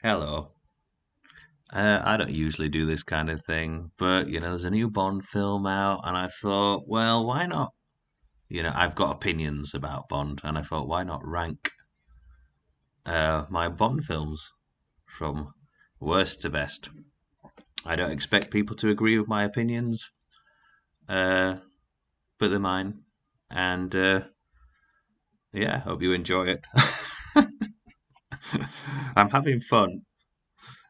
Hello. I don't usually do this kind of thing, but there's a new Bond film out, and I thought, well, why not? I've got opinions about Bond, and I thought, why not rank my Bond films from worst to best? I don't expect people to agree with my opinions, uh, but they're mine, and yeah, hope you enjoy it. I'm having fun.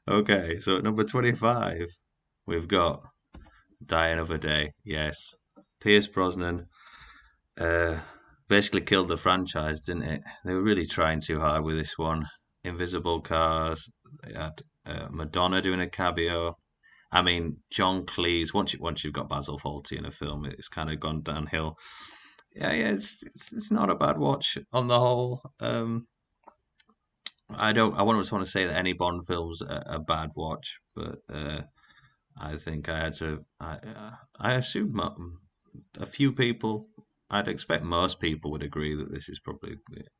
Okay, so at number 25, we've got Die Another Day. Yes, Pierce Brosnan uh, basically killed the franchise, didn't it? They were really trying too hard with this one. Invisible Cars. They had Madonna doing a cameo. I mean, John Cleese. Once you've got Basil Fawlty in a film, it's kind of gone downhill. Yeah, yeah. It's not a bad watch on the whole. I don't. I wouldn't want to say that any Bond film's a bad watch, but I think I had to. I assume a few people. I'd expect most people would agree that this is probably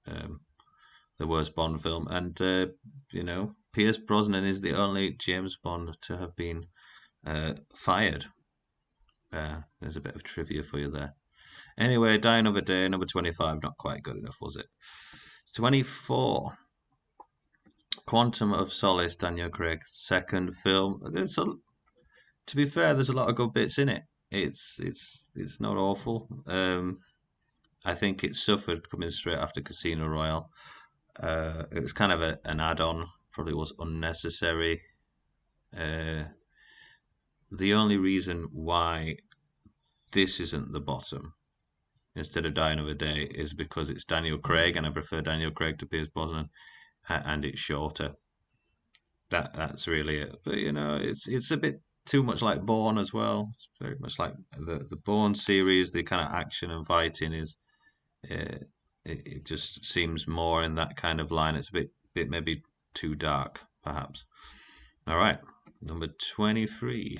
the worst Bond film, and Pierce Brosnan is the only James Bond to have been fired. There's a bit of trivia for you there. Anyway, Die Another Day, number 25, not quite good enough, was it? 24, Quantum of Solace, Daniel Craig's second film. To be fair, there's a lot of good bits in it. It's not awful. I think it suffered coming straight after Casino Royale. It was kind of an add-on. Probably was unnecessary. Uh, the only reason why this isn't the bottom instead of Die Another Day is because it's Daniel Craig, and I prefer Daniel Craig to Pierce Brosnan, and it's shorter. That's really it. But it's a bit too much like Bourne as well. It's very much like the Bourne series. The kind of action and fighting is uh, it just seems more in that kind of line. It's a bit maybe too dark, perhaps. All right, number 23.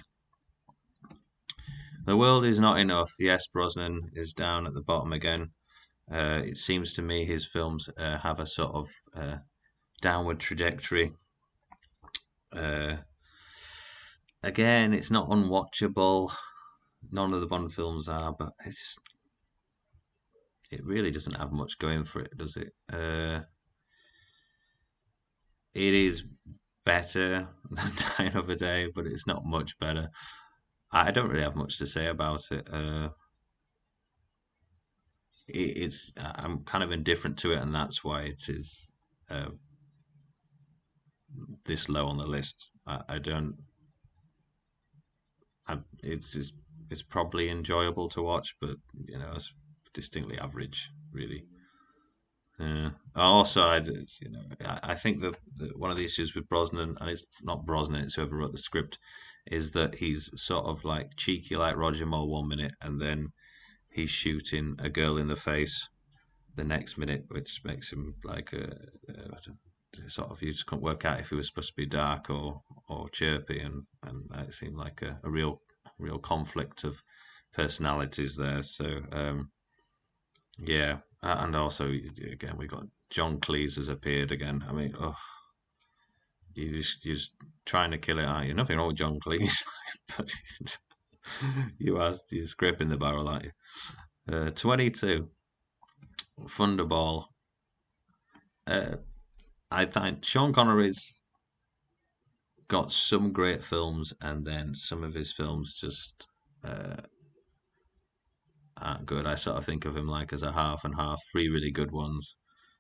The world is not enough. Yes, Brosnan is down at the bottom again. It seems to me his films have a sort of downward trajectory. Uh, Again, it's not unwatchable. None of the Bond films are, but it really doesn't have much going for it, does it? It is better than Die Another Day, but it's not much better. I don't really have much to say about it. It's I'm kind of indifferent to it, and that's why it is uh, this low on the list. I don't. It's probably enjoyable to watch, but it's distinctly average, really. Also, I think that one of the issues with Brosnan, and it's not Brosnan, it's whoever wrote the script, is that he's sort of like cheeky like Roger Moore 1 minute, and then he's shooting a girl in the face the next minute, which makes him like sort of you just couldn't work out if he was supposed to be dark or chirpy, and it seemed like a real conflict of personalities there. So yeah, and also again we got John Cleese has appeared again. I mean, oh, you're just trying to kill it, aren't you? Nothing wrong with John Cleese, but you're scraping the barrel, aren't you? 22, Thunderball. Uh, I think Sean Connery's got some great films, and then some of his films just uh, aren't good. I sort of think of him like as a half and half, three really good ones,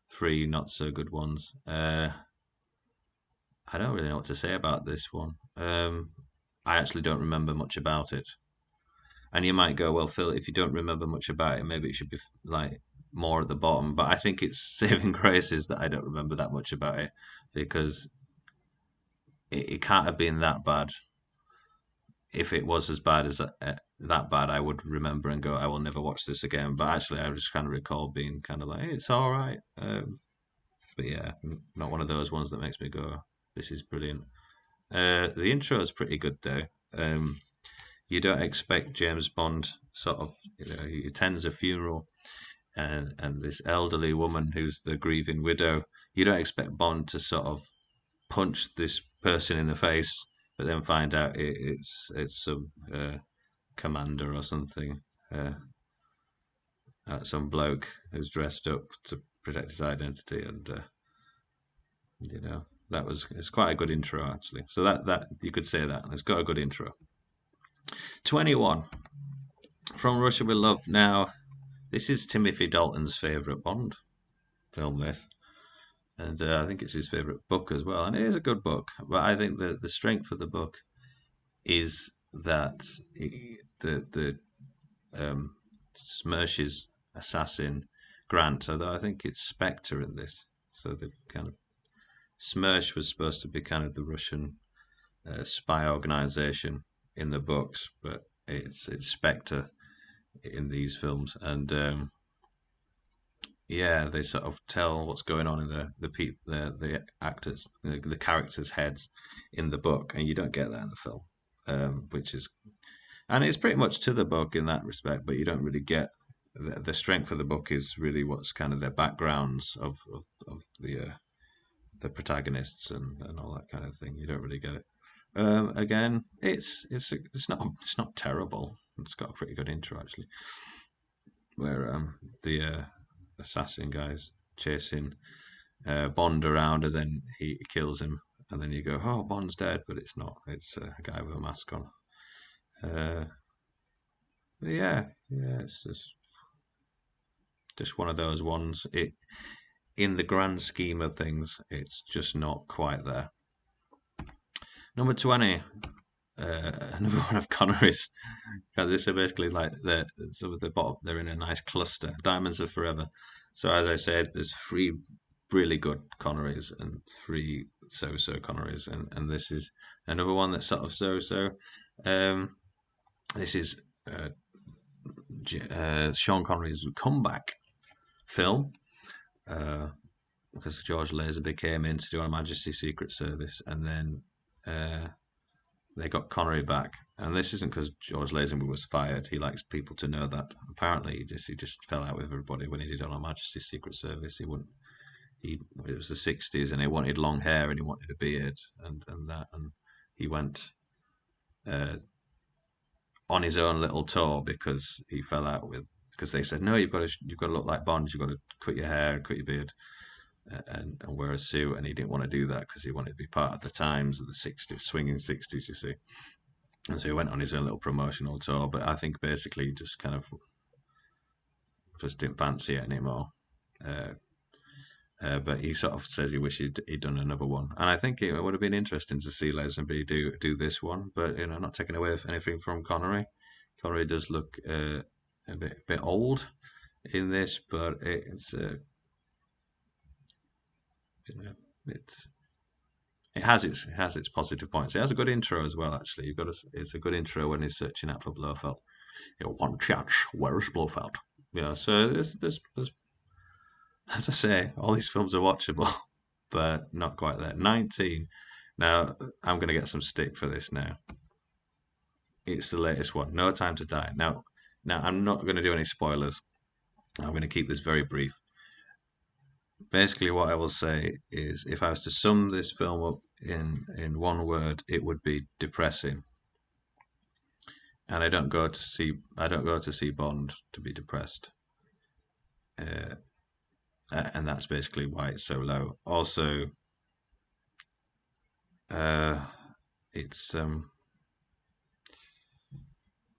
three not so good ones. I don't really know what to say about this one. I actually don't remember much about it. And you might go, well, Phil, if you don't remember much about it, maybe it should be like more at the bottom. But I think it's saving graces that I don't remember that much about it because it can't have been that bad. If it was as bad as that bad, I would remember and go, I will never watch this again. But actually, I just kind of recall being kind of like, hey, it's all right. But yeah, not one of those ones that makes me go, this is brilliant. The intro is pretty good though. Um, you don't expect James Bond sort of, he attends a funeral and this elderly woman who's the grieving widow. You don't expect Bond to sort of punch this person in the face, but then find out it's some commander or something, some bloke who's dressed up to protect his identity, and you know it's quite a good intro actually. So that you could say that it's got a good intro. 21 From Russia with Love. Now, this is Timothy Dalton's favourite Bond film. This. And I think it's his favourite book as well, and it is a good book. But I think the strength of the book is that the Smersh's assassin Grant, although I think it's Spectre in this. So the kind of Smersh was supposed to be kind of the Russian spy organization in the books, but it's Spectre in these films, and yeah, they sort of tell what's going on in the actors, the characters' heads in the book, and you don't get that in the film, which is, and it's pretty much to the book in that respect, but you don't really get the strength of the book is really what's kind of their backgrounds of the protagonists and all that kind of thing. You don't really get it. Again, it's not terrible. It's got a pretty good intro actually, where the assassin guy's chasing Bond around, and then he kills him, and then you go, "Oh, Bond's dead," but it's not. It's a guy with a mask on. Uh, yeah, it's just one of those ones. In the grand scheme of things, it's just not quite there. Number 20, another one of Connery's. This are basically like some of the bottom. They're in a nice cluster. Diamonds Are Forever. So as I said, there's three really good Connerys and three so-so Connerys, and this is another one that's sort of so-so. This is Sean Connery's comeback film, because George Lazenby came in to do Her Majesty's Secret Service, and then they got Connery back. And this isn't because George Lazenby was fired. He likes people to know that. Apparently, he just fell out with everybody when he did Her Majesty's Secret Service. It was the 60s, and he wanted long hair and he wanted a beard and that, and he went on his own little tour because he fell out with, because they said, no, you've got to look like Bond, you've got to cut your hair and cut your beard and wear a suit, and he didn't want to do that because he wanted to be part of the times of the 60s, swinging 60s, you see. And so he went on his own little promotional tour, but I think basically just kind of just didn't fancy it anymore. But he sort of says he wishes he'd done another one, and I think it would have been interesting to see Lazenby do this one. But not taking away anything from Connery. Connery does look a bit old in this, but it has its positive points. It has a good intro as well. Actually, it's a good intro when he's searching out for Blofeld. One chance, where's Blofeld? Yeah, so there's as I say, all these films are watchable, but not quite there. 19. Now, I'm going to get some stick for this now. It's the latest one, No Time to Die. Now I'm not going to do any spoilers. I'm going to keep this very brief. Basically, what I will say is, if I was to sum this film up in one word, it would be depressing. And I don't go to see Bond to be depressed. And that's basically why it's so low. Also, it's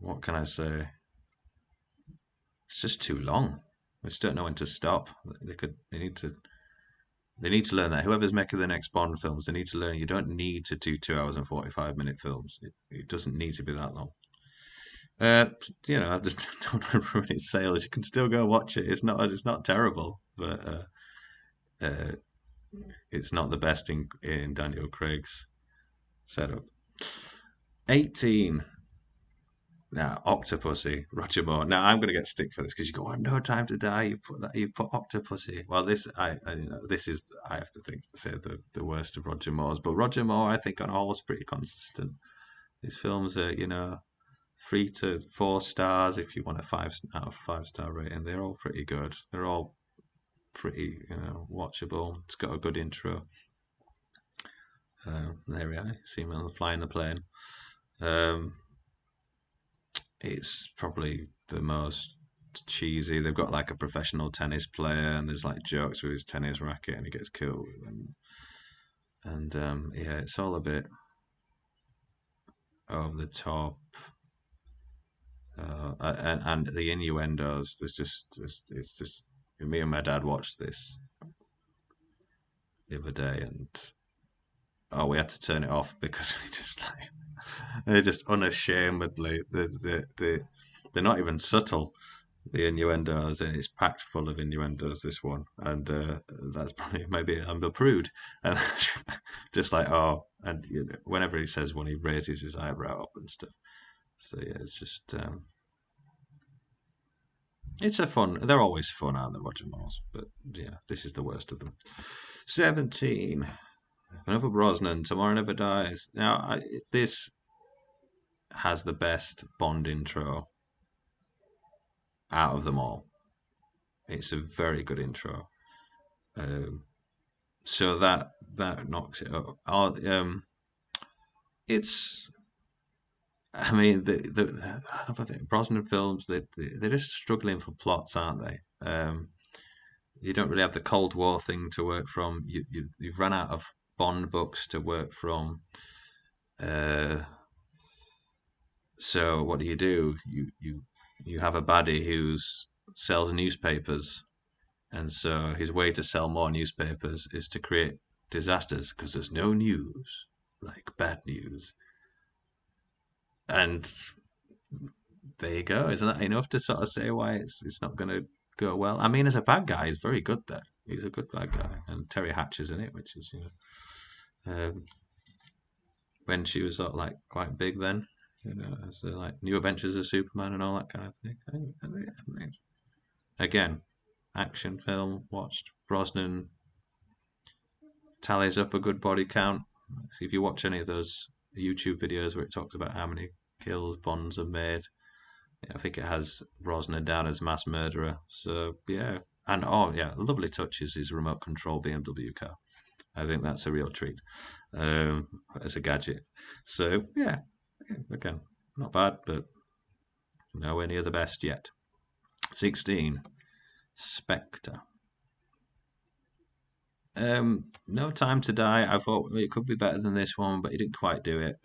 what can I say? It's just too long. I just don't know when to stop. They need to learn that. Whoever's making the next Bond films, they need to learn you don't need to do 2 hours and 45-minute films. It doesn't need to be that long. I just don't want to ruin its sales. You can still go watch it. It's not terrible, but it's not the best in Daniel Craig's setup. 18. Now, Octopussy, Roger Moore. Now, I'm going to get stick for this because you go, No Time to Die. You put Octopussy. Well, this this is, I have to say the worst of Roger Moore's. But Roger Moore, I think, on all was pretty consistent. His films are 3 to 4 stars if you want a 5 out of 5-star rating. They're all pretty good. They're all pretty watchable. It's got a good intro. There we are. See him on the flying the plane. Um, it's probably the most cheesy. They've got like a professional tennis player, and there's like jokes with his tennis racket, and he gets killed. And yeah, it's all a bit over the top. And the innuendos. It's just me and my dad watched this the other day, and we had to turn it off because we just like they're just unashamedly they're not even subtle, the innuendos, and it's packed full of innuendos, this one, and that's probably maybe I'm a prude, and just like and whenever he says one, he raises his eyebrow up and stuff. So yeah, it's just it's a fun. They're always fun, aren't they, Roger Moores? But yeah, this is the worst of them. 17. Another Brosnan. Tomorrow Never Dies. Now, this has the best Bond intro out of them all. It's a very good intro. Um, so that knocks it up. It's. I mean, the Brosnan films, they're just struggling for plots, aren't they? You don't really have the Cold War thing to work from. You've run out of Bond books to work from. Uh, so what do? You have a baddie who sells newspapers, and so his way to sell more newspapers is to create disasters because there's no news like bad news. And there you go. Isn't that enough to sort of say why it's not going to go well? I mean, as a bad guy, he's very good there. He's a good bad guy, and Terry Hatcher's in it, which is when she was sort of like quite big then, as like New Adventures of Superman and all that kind of thing. Again, action film. Watched Brosnan tallies up a good body count. See if you watch any of those YouTube videos where it talks about how many kills Bonds have made. I think it has Brosnan down as mass murderer. So yeah, and yeah, lovely touch is his remote control BMW car. I think that's a real treat as a gadget. So yeah, again, not bad, but nowhere near the best yet. 16, Spectre. No Time to Die. I thought it could be better than this one, but he didn't quite do it.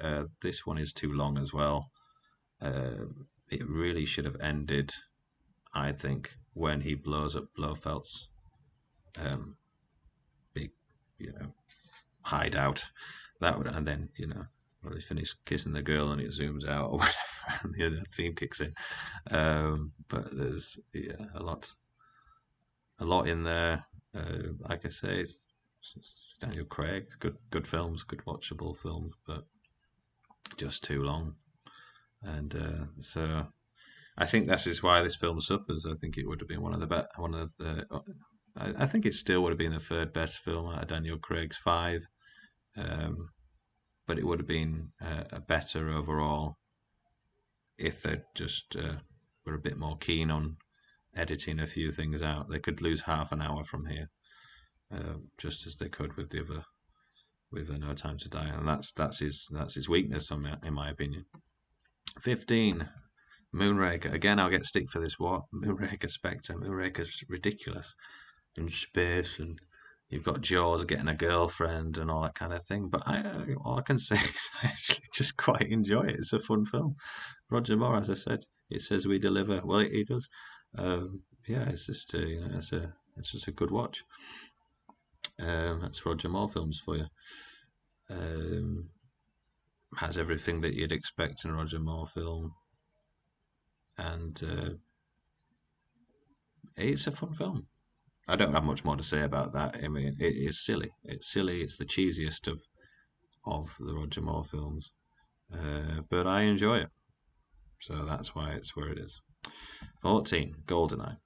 This one is too long as well. It really should have ended, I think, when he blows up Blofeld's big, hideout. That would, and then when he finished kissing the girl and it zooms out or whatever, and the theme kicks in. But there's a lot in there. Like I say, it's Daniel Craig. Good films, good watchable films, but just too long. And so I think this is why this film suffers. I think it would have been one of the best. One of the. I think it still would have been the third best film out of Daniel Craig's five, but it would have been a better overall if they just were a bit more keen on editing a few things out. They could lose half an hour from here, just as they could with the other, with No Time to Die, and that's his weakness, in my opinion. 15, Moonraker. Again, I'll get stick for this. What? Moonraker, Spectre. Moonraker's ridiculous in space, and you've got Jaws getting a girlfriend and all that kind of thing. But all I can say is I actually just quite enjoy it. It's a fun film. Roger Moore, as I said, it says we deliver. Well, he does. Yeah, it's just it's just a good watch. That's Roger Moore films for you. Has everything that you'd expect in a Roger Moore film, and it's a fun film. I don't have much more to say about that. I mean, it is silly. It's silly. It's the cheesiest of the Roger Moore films, but I enjoy it. So that's why it's where it is. 14, Goldeneye.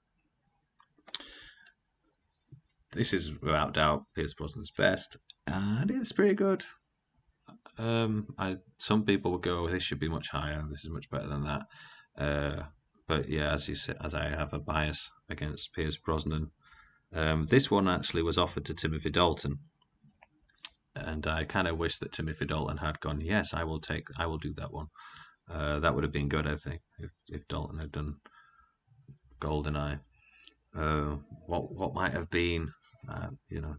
This is without doubt Pierce Brosnan's best, and it's pretty good. Some people would go, this should be much higher. This is much better than that. But yeah, as you said, as I have a bias against Pierce Brosnan, this one actually was offered to Timothy Dalton, and I kind of wish that Timothy Dalton had gone. Yes, I will do that one. That would have been good, I think, if Dalton had done Goldeneye. Uh, what might have been, you know,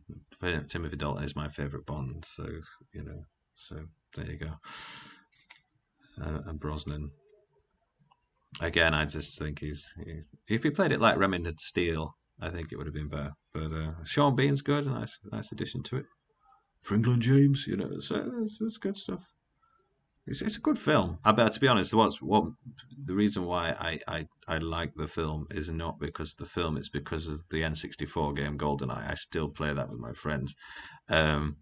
Timothy Dalton is my favorite Bond, so you know, so there you go. And Brosnan, again, I just think he's if he played it like Remington Steele, I think it would have been better. But Sean Bean's good, a nice addition to it. Franklin James, you know, so it's good stuff. It's a good film. I bet to be honest, what the reason why I like the film is not because of the film; it's because of the N64 game GoldenEye. I still play that with my friends. Um,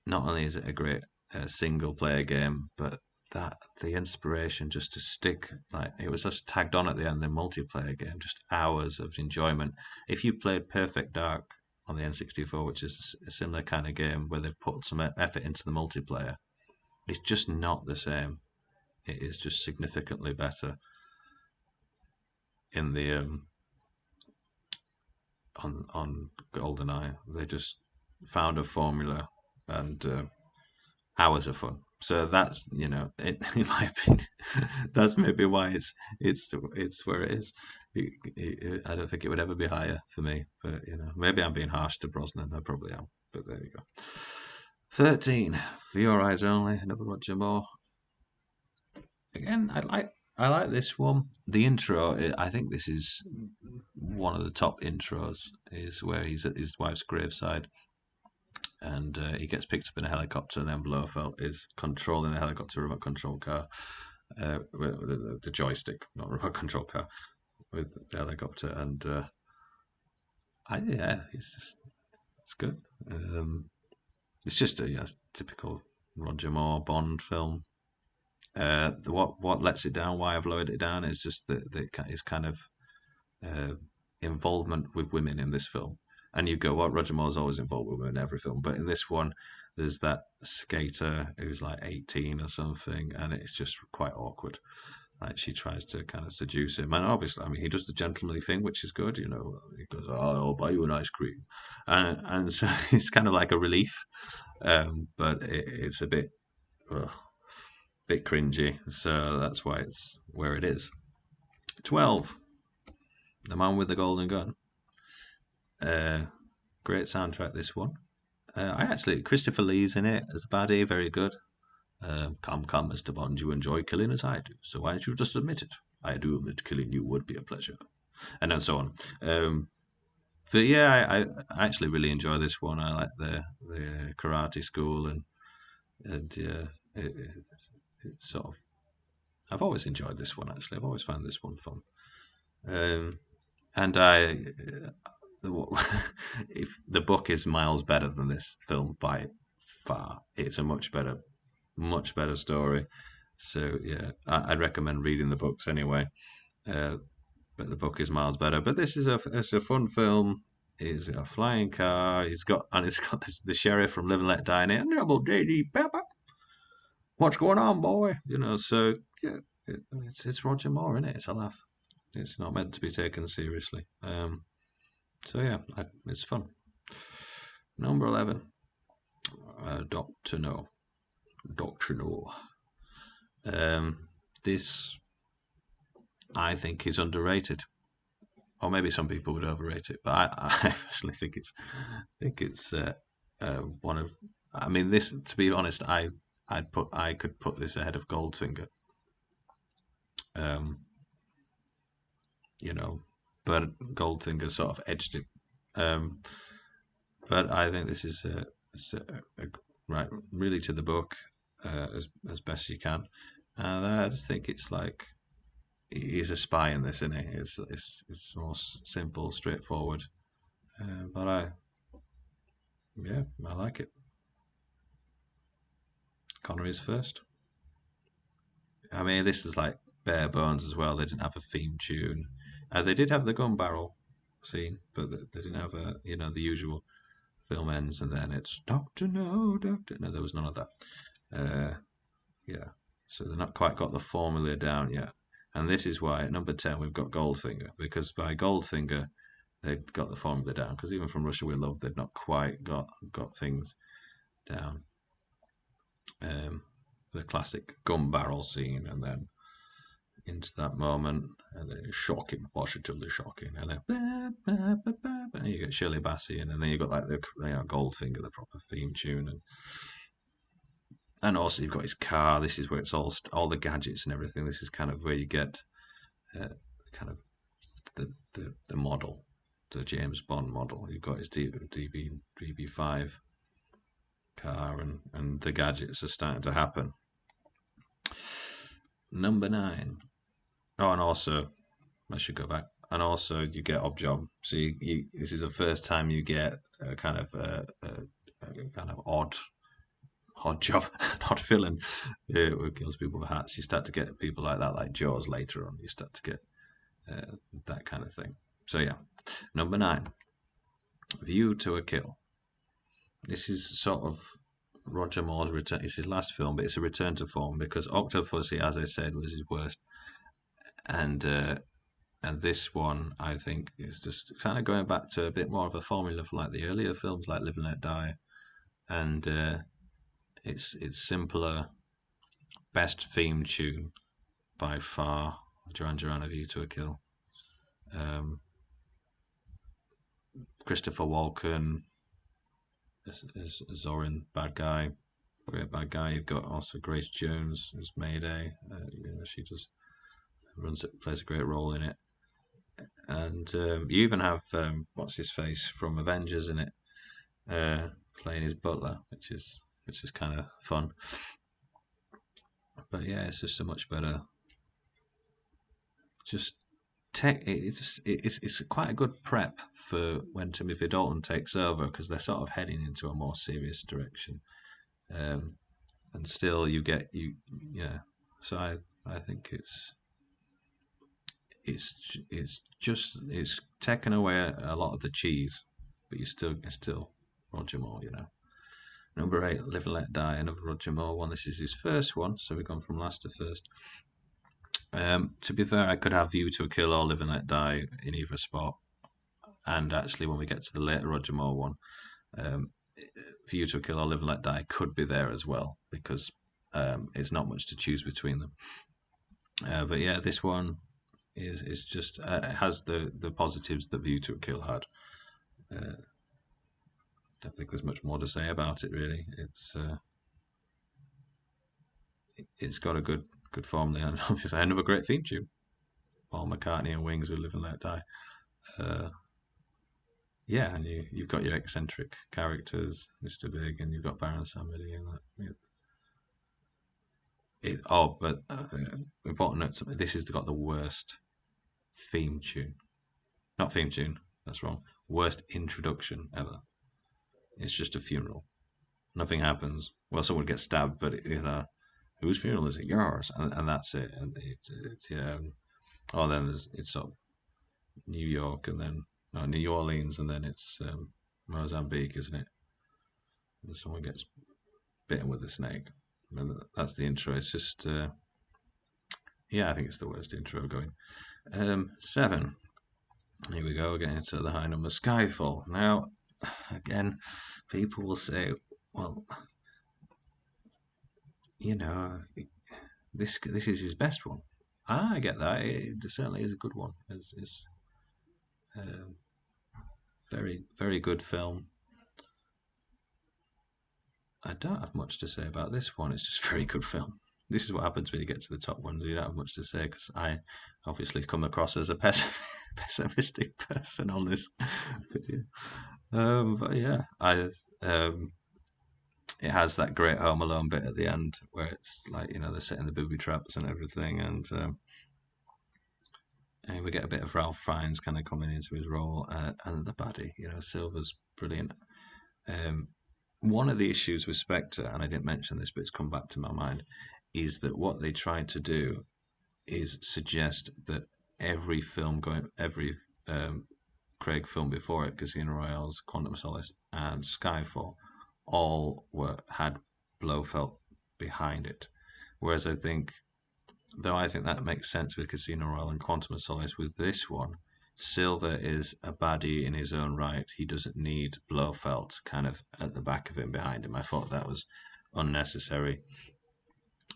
not only is it a great single player game, but that the inspiration just to stick like it was just tagged on at the end the multiplayer game, just hours of enjoyment. If you played Perfect Dark on the N64, which is a similar kind of game where they've put some effort into the multiplayer, it's just not the same. It is just significantly better in the on GoldenEye. They just found a formula and hours of fun. So that's in my opinion, that's maybe why it's where it is. I don't think it would ever be higher for me, but maybe I'm being harsh to Brosnan. I probably am, but there you go. 13 for your eyes only. Another Roger Moore. Again, I like this one. The intro, I think this is one of the top intros. Is where he's at his wife's graveside, and he gets picked up in a helicopter, and then Blofeld is controlling the helicopter remote control car, with the joystick, not remote control car, with the helicopter, and it's good. It's just a typical Roger Moore Bond film. What lets it down, why I've lowered it down, is just his kind of uh, involvement with women in this film. And you go, well, Roger Moore's always involved with women in every film, but in this one, there's that skater who's like 18 or something, and it's just quite awkward. Like she tries to kind of seduce him, and obviously, I mean, he does the gentlemanly thing, which is good. He goes, "Oh, I'll buy you an ice cream," and so it's kind of like a relief, but it's a bit cringy, so that's why it's where it is. 12, The Man with the Golden Gun. Uh, Great soundtrack, this one. Christopher Lee's in it as a baddie, very good. Come, Mr. Bond, you enjoy killing as I do, so why don't you just admit it? I do admit killing you would be a pleasure. And then so on. But yeah, I actually really enjoy this one. I like the karate school, and yeah, it's sort of. I've always enjoyed this one, actually. I've always found this one fun. Um, and if the book is miles better than this film by far, it's a much better story. So yeah, I'd recommend reading the books anyway. Uh, but the book is miles better. But this is it's a fun film. He's got a flying car. It's got the sheriff from Live and Let Die in it. Double JD Pepper. What's going on, boy? So yeah, it's Roger Moore, isn't it? It's a laugh. It's not meant to be taken seriously. So yeah, it's fun. Number 11, Doctor No. Doctor No. This I think is underrated, or maybe some people would overrate it, but I personally think it's one of. I mean, this, to be honest, I could put this ahead of Goldfinger. Um, but Goldfinger sort of edged it. Um, but I think this is right, really to the book, as best you can, and I just think it's like he's a spy in this, isn't he? It's more simple, straightforward, but I like it. Connery's first. I mean, this is like bare bones as well. They didn't have a theme tune. They did have the gun barrel scene, but they didn't have the usual film ends and then it's Doctor No, Doctor. No, there was none of that. Uh, yeah, so they've not quite got the formula down yet. And this is why at number 10 we've got Goldfinger, because by Goldfinger they'd got the formula down. Because even from Russia with Love, they'd not quite got things down. the classic gun barrel scene, and then into that moment, and then it's shocking, positively shocking, and then you get Shirley Bassey, and then you got like the Goldfinger, the proper theme tune, and also you've got his car. This is where it's all the gadgets and everything. This is kind of where you get kind of the model, the James Bond model. You've got his DB5 car, and the gadgets are starting to happen. Number 9. Oh, and also, I should go back. And also, you get Odd Job. So this is the first time you get a kind of odd job, odd villain who kills people with hats. You start to get people like that, like Jaws later on. You start to get that kind of thing. So yeah, number 9, View to a Kill. This is sort of Roger Moore's return. It's his last film, but it's a return to form because Octopussy, as I said, was his worst, and this one I think is just kind of going back to a bit more of a formula for like the earlier films, like Live and Let Die, and it's simpler, best theme tune by far. Duran Duran, A View to a Kill. Christopher Walken as Zorin, bad guy, great bad guy. You've got also Grace Jones as Mayday. She just plays a great role in it. And you even have what's his face from Avengers in it, playing his butler, which is kind of fun. But yeah, it's just a much better. Just it's quite a good prep for when Timothy Dalton takes over because they're sort of heading into a more serious direction, and still you get yeah. So I think it's taken away a lot of the cheese, but it's still Roger Moore, Number 8, Live and Let Die, another Roger Moore one. This is his first one, so we've gone from last to first. To be fair, I could have View to a Kill or Live and Let Die in either spot. And actually, when we get to the later Roger Moore one, View to a Kill or Live and Let Die could be there as well because it's not much to choose between them. But yeah, this one is just it has the positives that View to a Kill had. Don't think there's much more to say about it really. It's got a good formula and obviously another great theme tune. Paul McCartney and Wings with Live and Let Die. Yeah, and you've got your eccentric characters, Mr. Big, and you've got Baron Samedi and that. But important note: this has got the worst theme tune. Not theme tune. That's wrong. Worst introduction ever. It's just a funeral. Nothing happens. Well, someone gets stabbed, but whose funeral is it? Yours, and that's it. And it's then it's sort of New York, and then New Orleans, and then it's Mozambique, isn't it? And someone gets bitten with a snake. And that's the intro. It's just I think it's the worst intro going. 7. Here we go, getting into the high number. Skyfall. Now, again, people will say, well, this is his best one. I get that. It certainly is a good one. It's very, very good film. I don't have much to say about this one. It's just a very good film. This is what happens when you get to the top ones. You don't have much to say because I obviously come across as a pessimistic person on this video. But yeah, it has that great Home Alone bit at the end where it's like they're setting the booby traps and everything, and we get a bit of Ralph Fiennes kind of coming into his role, and the baddie, Silver's brilliant. One of the issues with Spectre, and I didn't mention this, but it's come back to my mind, is that what they tried to do is suggest that every Craig film before it, Casino Royale, Quantum of Solace, and Skyfall, all had Blofeld behind it. Whereas I think that makes sense with Casino Royale and Quantum of Solace, with this one, Silver is a baddie in his own right. He doesn't need Blofeld kind of at the back of him, behind him. I thought that was unnecessary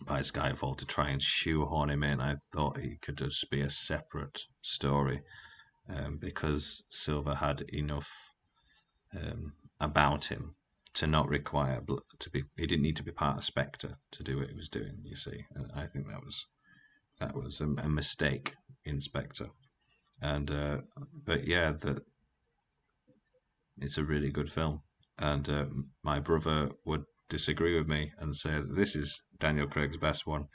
by Skyfall to try and shoehorn him in. I thought he could just be a separate story, because Silva had enough about him to not require to be. He didn't need to be part of Spectre to do what he was doing. You see, and I think that was a mistake in Spectre. And but yeah, it's a really good film. And my brother would disagree with me and say that this is Daniel Craig's best one,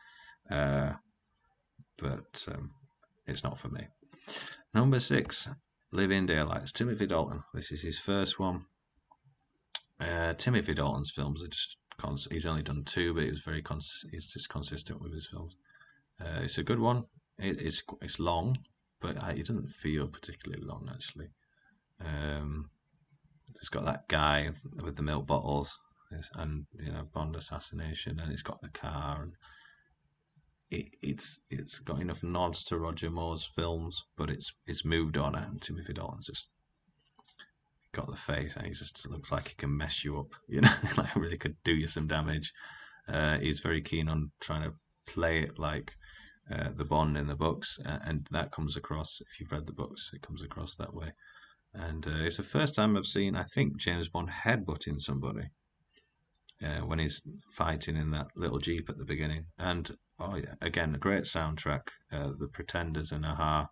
uh, but it's not for me. Number 6, Living Daylights. Timothy Dalton. This is his first one. Timothy Dalton's films are just he's only done 2, but he's just consistent with his films. It's a good one. It's long, but it doesn't feel particularly long actually. It's got that guy with the milk bottles, and Bond assassination, and it's got the car, and it's got enough nods to Roger Moore's films, but it's moved on, and Timothy Dalton's just got the face, and he just looks like he can mess you up, like really could do you some damage. He's very keen on trying to play it like the Bond in the books, and that comes across. If you've read the books, it comes across that way. And it's the first time I've seen, I think, James Bond headbutting somebody when he's fighting in that little jeep at the beginning. And oh yeah, again, a great soundtrack. The Pretenders and Aha,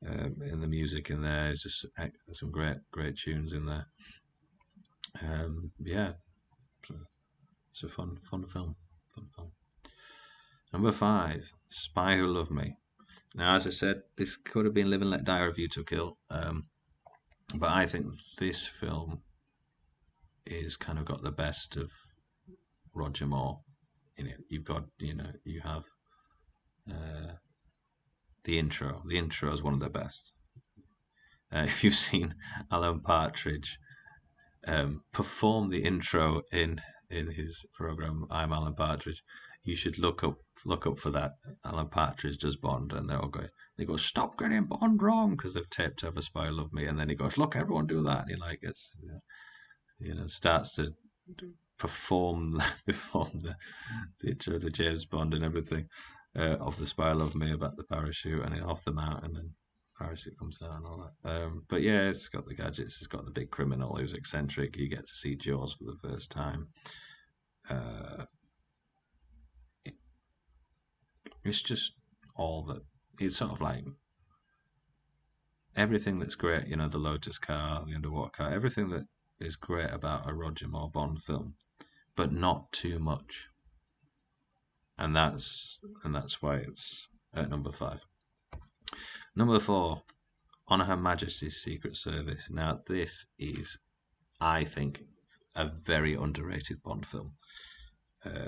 and the music in there is just some great tunes in there. Yeah, it's a fun film. Fun film. Number 5, Spy Who Loved Me. Now, as I said, this could have been Live and Let Die or A View to Kill. But I think this film is kind of got the best of Roger Moore in it. You've got, you have the intro. The intro is one of the best. If you've seen Alan Partridge perform the intro in his program, I'm Alan Partridge, you should look up for that. Alan Partridge does Bond, and they're all going. He goes, "Stop getting Bond wrong," because they've taped over "Spy Who Loved Me," and then he goes, "Look, everyone do that." And he gets, starts to perform the intro to James Bond and everything of the "Spy Who Loved Me" about the parachute and off the mountain, and parachute comes down and all that. But yeah, it's got the gadgets. It's got the big criminal who's eccentric. You get to see Jaws for the first time. It's just all that. It's sort of like everything that's great, the Lotus car, the underwater car, everything that is great about a Roger Moore Bond film, but not too much. And that's why it's at number 5. Number 4, On Her Majesty's Secret Service. Now, this is, I think, a very underrated Bond film.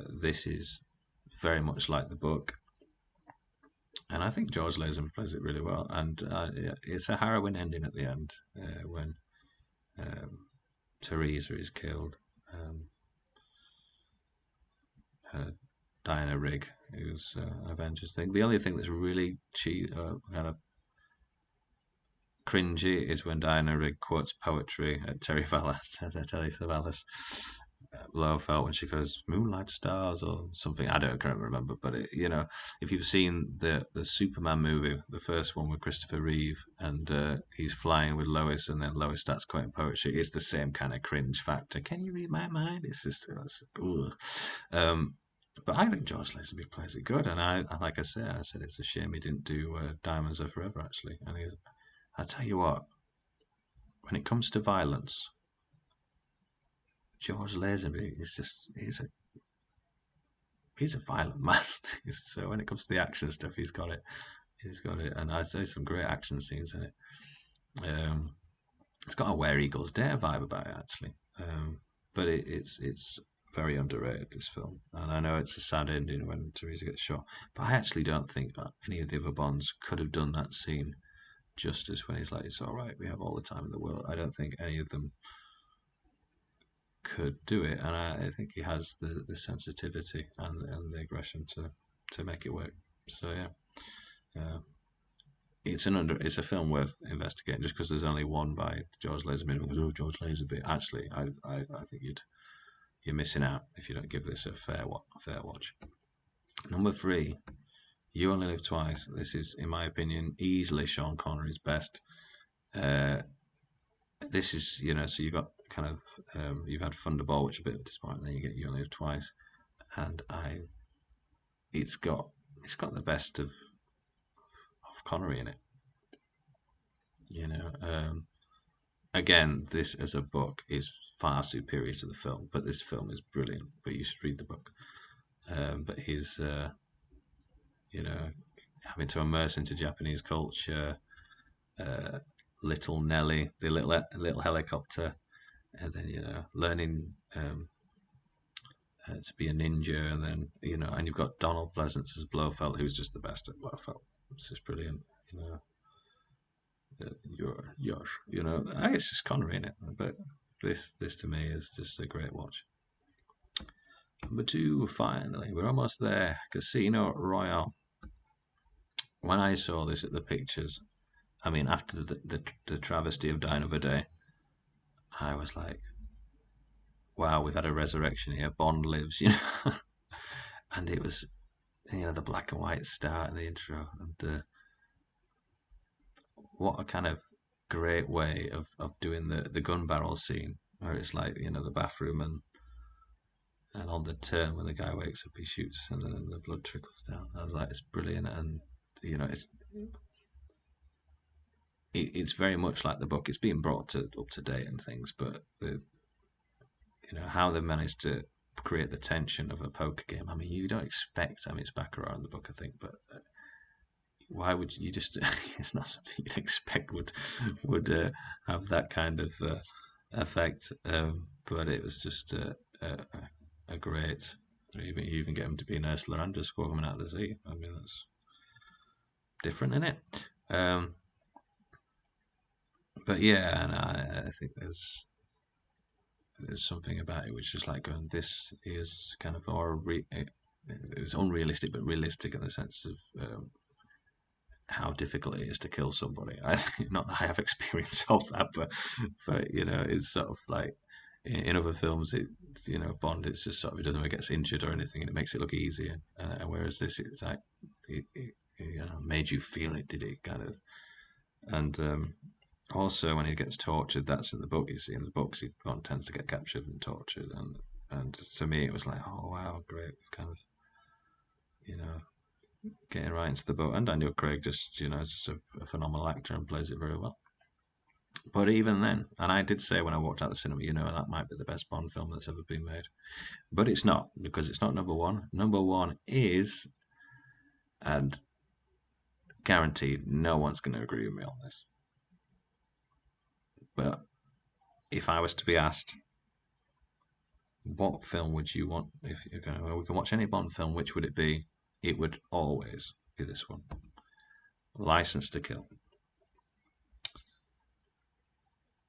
This is very much like the book. And I think George Lazenby plays it really well. And it's a harrowing ending at the end when Teresa is killed. Diana Rigg, who's an Avengers thing. The only thing that's really kind of cringy is when Diana Rigg quotes poetry at Telly Savalas. Blofeld when she goes "Moonlight Stars" or something. I can't remember, but if you've seen the Superman movie, the first one with Christopher Reeve, and he's flying with Lois, and then Lois starts quoting poetry, it's the same kind of cringe factor. Can you read my mind? It's just but I think George Lazenby plays it good, and like I said it's a shame he didn't do Diamonds Are Forever actually. And I tell you what, when it comes to violence, George Lazenby is he's a violent man. So when it comes to the action stuff, he's got it, and I'd say some great action scenes in it. It's got a Where Eagles Dare vibe about it actually, but it's very underrated, this film. And I know it's a sad ending when Teresa gets shot, but I actually don't think any of the other Bonds could have done that scene justice when he's like, "It's all right, we have all the time in the world." I don't think any of them could do it, and I think he has the sensitivity and the aggression to make it work. So yeah, it's a film worth investigating just because there's only one by George Lazenby. Oh, George Lazenby. Actually, I think you're missing out if you don't give this a fair watch. Number three, You Only Live Twice. This is, in my opinion, easily Sean Connery's best. Uh, this is, so you've got kind of, you've had Thunderball, which is a bit disappointing. Then you get You Only Live Twice, and it's got the best of Connery in it. Again, this as a book is far superior to the film, but this film is brilliant. But you should read the book. But his, having to immerse into Japanese culture, Little Nelly, the little helicopter, and then learning to be a ninja, and then and you've got Donald Pleasance as Blofeld, who's just the best at Blofeld. It's just brilliant, it's just Connery in it. But this to me is just a great watch. Number two, finally, we're almost there. Casino Royale. When I saw this at the pictures, I mean, after the travesty of Dying of a Day, I was like, wow, we've had a resurrection here. Bond lives, and it was, the black and white start in the intro, and what a kind of great way of doing the gun barrel scene, where it's like, the bathroom, and on the turn when the guy wakes up, he shoots, and then the blood trickles down. I was like, it's brilliant, and it's very much like the book. It's being brought up to date and things, but how they managed to create the tension of a poker game. I mean, you don't expect. I mean, it's Baccarat in the book, I think, but why would you just? It's not something you'd expect would have that kind of effect. But it was just a great. You even get him to be an Ursula Andress coming out of the sea. I mean, that's different, isn't it? But yeah, and I think there's something about it which is like going, this is kind of it's unrealistic, but realistic in the sense of how difficult it is to kill somebody. Not that I have experience of that, but it's sort of like in other films, Bond, it's just sort of, it doesn't get injured or anything, and it makes it look easy. And whereas this, it's like it made you feel it, did it kind of, and also when he gets tortured, that's in the book. You see in the books, Bond tends to get captured and tortured, and to me, it was like, oh wow, great, kind of, getting right into the boat. And Daniel Craig just a phenomenal actor and plays it very well. But even then, and I did say when I walked out the cinema, that might be the best Bond film that's ever been made. But it's not, because it's not number one. Number one is, and guaranteed no one's going to agree with me on this, but if I was to be asked, what film would you want, if you're going, well, we can watch any Bond film, which would it be? It would always be this one, License to Kill.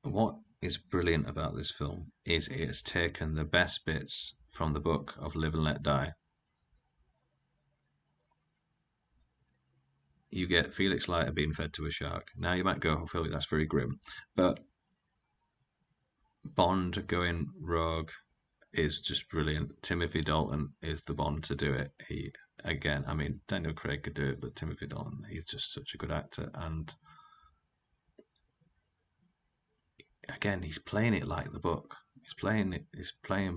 What is brilliant about this film is it has taken the best bits from the book of Live and Let Die. You get Felix Leiter being fed to a shark. Now you might go, oh, Philip, that's very grim. But Bond going rogue is just brilliant. Timothy Dalton is the Bond to do it. I mean, Daniel Craig could do it, but Timothy Dalton, he's just such a good actor. And again, he's playing it like the book. He's playing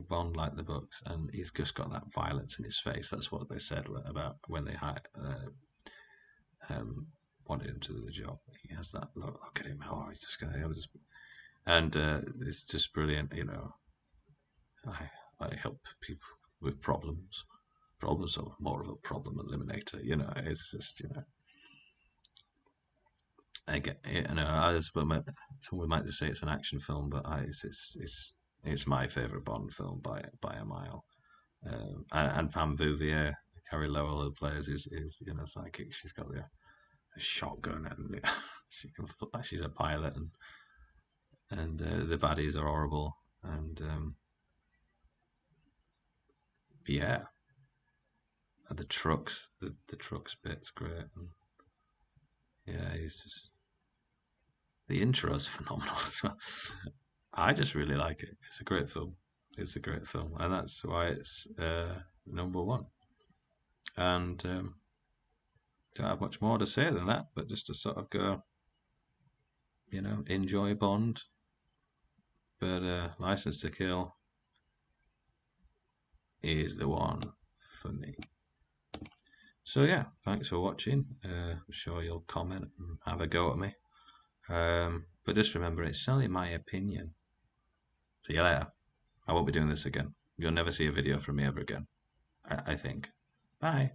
Bond like the books, and he's just got that violence in his face. That's what they said about when they wanted him to do the job. He has that look at him. Oh, he's just going to and it's just brilliant. I help people with problems. Problems are more of a problem eliminator. It's just I get someone might just say it's an action film, but it's my favorite Bond film by a mile. And Pam Bouvier, Carrie Lowell, who plays is psychic. She's got a shotgun, and she's a pilot, and the baddies are horrible, and yeah, and the trucks bit's great, and yeah, he's just, the intro's phenomenal as well. I just really like it. It's a great film. It's a great film, and that's why it's number one. And don't have much more to say than that, but just to sort of go, enjoy Bond, but License to Kill is the one for me. So yeah, thanks for watching. I'm sure you'll comment and have a go at me. But just remember, it's only my opinion. See you later. I won't be doing this again. You'll never see a video from me ever again. I think. Bye.